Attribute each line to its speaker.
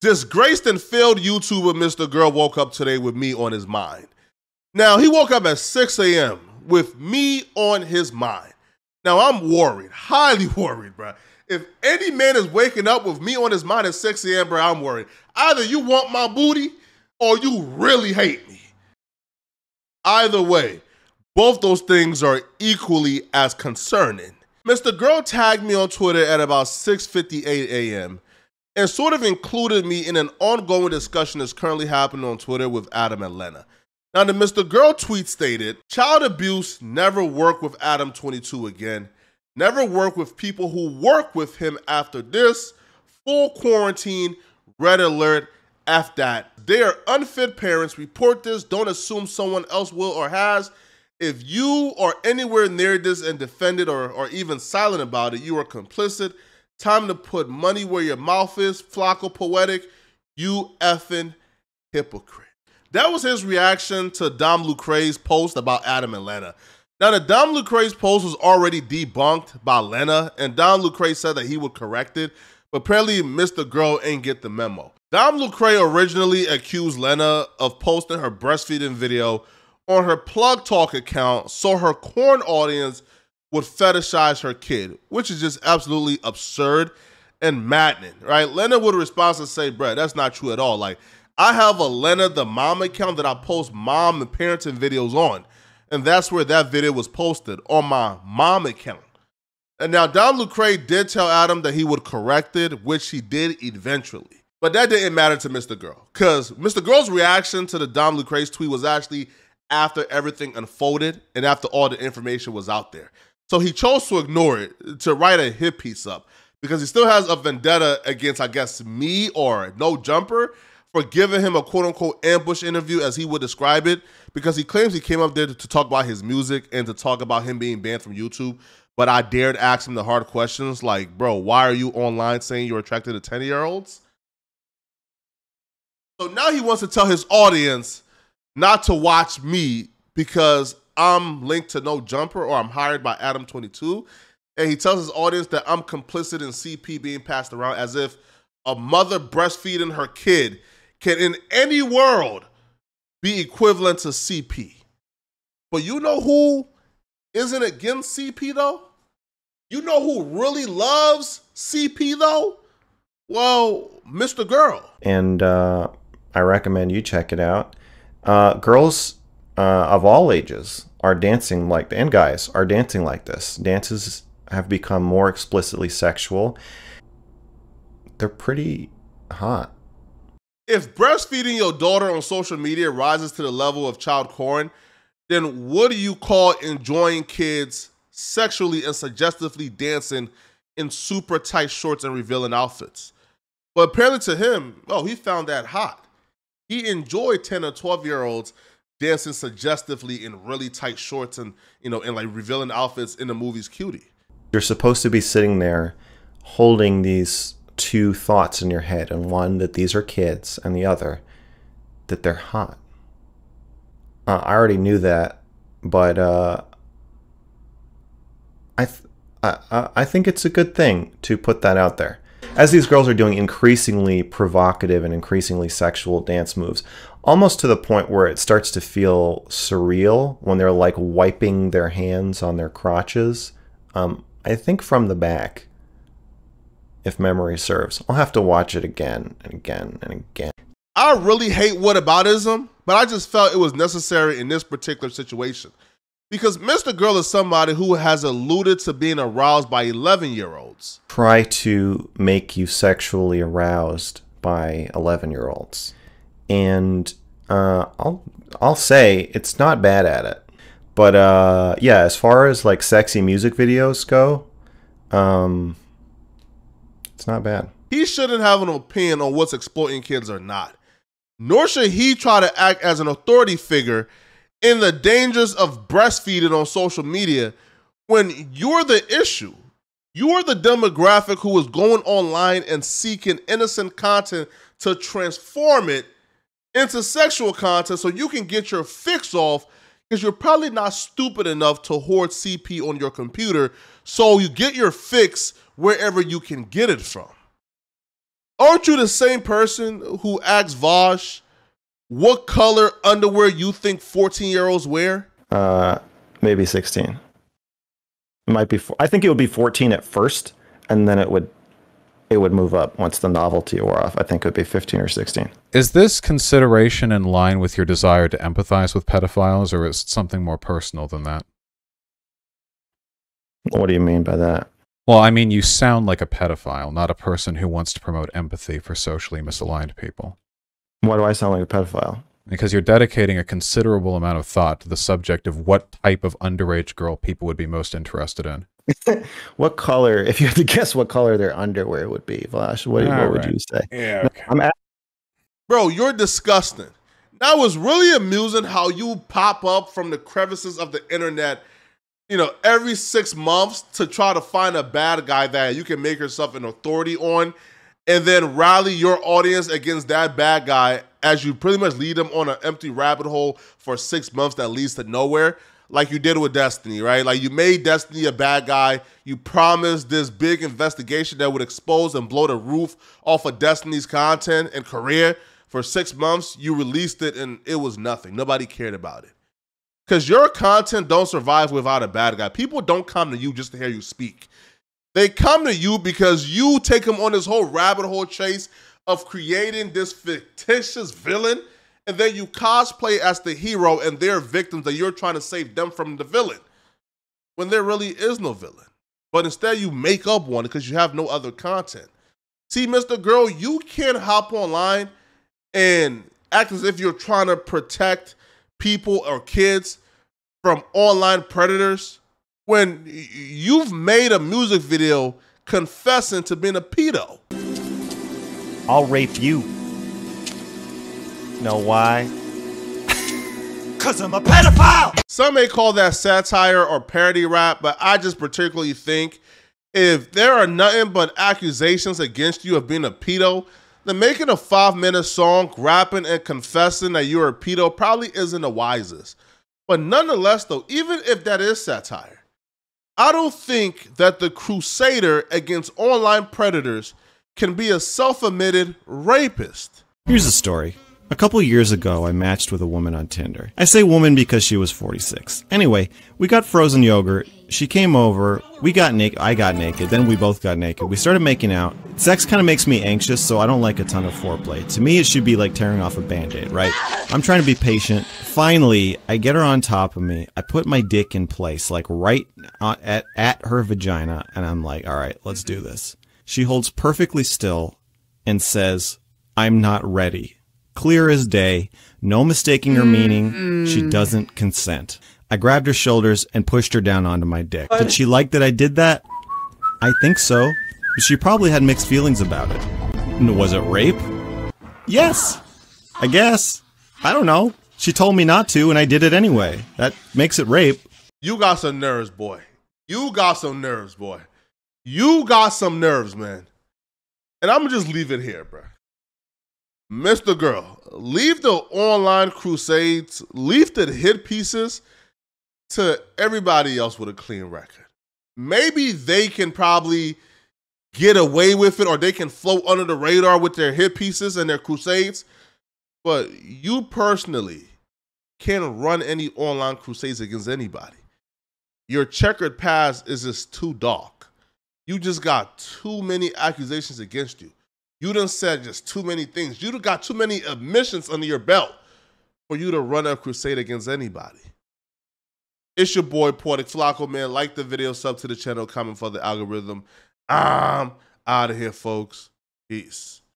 Speaker 1: Disgraced and failed YouTuber Mr. Girl woke up today with me on his mind. Now, he woke up at 6 a.m. with me on his mind. Now, I'm worried, highly worried, bro. If any man is waking up with me on his mind at 6 a.m., bro, I'm worried. Either you want my booty or you really hate me. Either way, both those things are equally as concerning. Mr. Girl tagged me on Twitter at about 6:58 a.m. and sort of included me in an ongoing discussion that's currently happening on Twitter with Adam and Lena. Now, the Mr. Girl tweet stated, "Child abuse, never work with Adam 22 again. Never work with people who work with him after this. Full quarantine, red alert, F that. They are unfit parents. Report this. Don't assume someone else will or has. If you are anywhere near this and defend it or even silent about it, you are complicit. Time to put money where your mouth is. Flocko Poetic, you effing hypocrite." That was his reaction to Dom Lucre's post about Adam and Lena. Now, the Dom Lucre's post was already debunked by Lena, and Dom Lucre said that he would correct it, but apparently Mr. Girl ain't get the memo. Dom Lucre originally accused Lena of posting her breastfeeding video on her Plug Talk account so her corn audience would fetishize her kid, which is just absolutely absurd and maddening, right? Lena would respond and say, "Bruh, that's not true at all. Like, I have a Lena the Mom account that I post mom and parenting videos on, and that's where that video was posted, on my mom account." And now Dom Lucre did tell Adam that he would correct it, which he did eventually. But that didn't matter to Mr. Girl, because Mr. Girl's reaction to the Dom Lucre's tweet was actually after everything unfolded and after all the information was out there. So he chose to ignore it, to write a hit piece up, because he still has a vendetta against, I guess, me or No Jumper for giving him a quote-unquote ambush interview, as he would describe it, because he claims he came up there to talk about his music and to talk about him being banned from YouTube. But I dared ask him the hard questions like, "Bro, why are you online saying you're attracted to 10-year-olds? So now he wants to tell his audience not to watch me because I'm linked to No Jumper or I'm hired by Adam 22. And he tells his audience that I'm complicit in CP being passed around, as if a mother breastfeeding her kid can in any world be equivalent to CP. But you know who isn't against CP though? You know who really loves CP though? Well, Mr. Girl.
Speaker 2: And I recommend you check it out. Girls of all ages are dancing like, and guys are dancing like this. Dances have become more explicitly sexual. They're pretty hot.
Speaker 1: If breastfeeding your daughter on social media rises to the level of child porn, then what do you call enjoying kids sexually and suggestively dancing in super tight shorts and revealing outfits? But apparently to him, oh, he found that hot. He enjoyed 10 or 12-year-olds dancing suggestively in really tight shorts and, you know, and like revealing outfits in the movie's Cutie.
Speaker 2: You're supposed to be sitting there holding these two thoughts in your head, and one that these are kids and the other that they're hot. I already knew that, but I think it's a good thing to put that out there. As these girls are doing increasingly provocative and increasingly sexual dance moves, almost to the point where it starts to feel surreal when they're like wiping their hands on their crotches. I think from the back, if memory serves. I'll have to watch it again and again and again.
Speaker 1: I really hate whataboutism, but I just felt it was necessary in this particular situation. Because Mr. Girl is somebody who has alluded to being aroused by 11-year-olds.
Speaker 2: Try to make you sexually aroused by 11-year-olds. And I'll say it's not bad at it. But yeah, as far as like sexy music videos go, it's not bad.
Speaker 1: He shouldn't have an opinion on what's exploiting kids or not. Nor should he try to act as an authority figure in the dangers of breastfeeding on social media when you're the issue. You're the demographic who is going online and seeking innocent content to transform it into sexual content so you can get your fix off, because you're probably not stupid enough to hoard CP on your computer, so you get your fix wherever you can get it from. Aren't you the same person who asked Vosh what color underwear you think 14-year-olds wear?
Speaker 2: Maybe 16. It might be. I think it would be 14 at first, and then it would move up once the novelty wore off. I think it would be 15 or 16.
Speaker 3: Is this consideration in line with your desire to empathize with pedophiles, or is it something more personal than that?
Speaker 2: What do you mean by that?
Speaker 3: Well, I mean, you sound like a pedophile, not a person who wants to promote empathy for socially misaligned people.
Speaker 2: Why do I sound like a pedophile?
Speaker 3: Because you're dedicating a considerable amount of thought to the subject of what type of underage girl people would be most interested in.
Speaker 2: What color, if you had to guess what color their underwear would be, Vosh, what would you say?
Speaker 3: Yeah, okay.
Speaker 1: Bro, you're disgusting. That was really amusing how you pop up from the crevices of the internet, you know, every 6 months to try to find a bad guy that you can make yourself an authority on, and then rally your audience against that bad guy as you pretty much lead them on an empty rabbit hole for 6 months that leads to nowhere, like you did with Destiny, right? Like you made Destiny a bad guy. You promised this big investigation that would expose and blow the roof off of Destiny's content and career. For 6 months, you released it and it was nothing. Nobody cared about it. Because your content don't survive without a bad guy. People don't come to you just to hear you speak. They come to you because you take them on this whole rabbit hole chase of creating this fictitious villain, and then you cosplay as the hero and they're victims that you're trying to save them from the villain, when there really is no villain. But instead you make up one because you have no other content. See, Mr. Girl, you can't hop online and act as if you're trying to protect people or kids from online predators when you've made a music video confessing to being a pedo.
Speaker 2: I'll rape you. Know why? Because I'm a pedophile!
Speaker 1: Some may call that satire or parody rap, but I just particularly think if there are nothing but accusations against you of being a pedo, then making a 5-minute song rapping and confessing that you're a pedo probably isn't the wisest. But nonetheless, though, even if that is satire, I don't think that the crusader against online predators can be a self-admitted rapist.
Speaker 4: Here's a story. A couple years ago, I matched with a woman on Tinder. I say woman because she was 46. Anyway, we got frozen yogurt. She came over. We got naked. I got naked. Then we both got naked. We started making out. Sex kind of makes me anxious, so I don't like a ton of foreplay. To me, it should be like tearing off a Band-Aid, right? I'm trying to be patient. Finally, I get her on top of me. I put my dick in place, like right at her vagina, and I'm like, all right, let's do this. She holds perfectly still and says, I'm not ready. Clear as day, no mistaking her meaning. She doesn't consent. I grabbed her shoulders and pushed her down onto my dick. Did she like that I did that? I think so. But she probably had mixed feelings about it. Was it rape? Yes. I guess. I don't know. She told me not to, and I did it anyway. That makes it rape.
Speaker 1: You got some nerves, boy. You got some nerves, boy. You got some nerves, man. And I'm going to just leave it here, bro. Mr. Girl, leave the online crusades, leave the hit pieces to everybody else with a clean record. Maybe they can probably get away with it, or they can float under the radar with their hit pieces and their crusades. But you personally can't run any online crusades against anybody. Your checkered past is just too dark. You just got too many accusations against you. You done said just too many things. You done got too many admissions under your belt for you to run a crusade against anybody. It's your boy, Poetic Flacco, man. Like the video, sub to the channel, comment for the algorithm. I'm out of here, folks. Peace.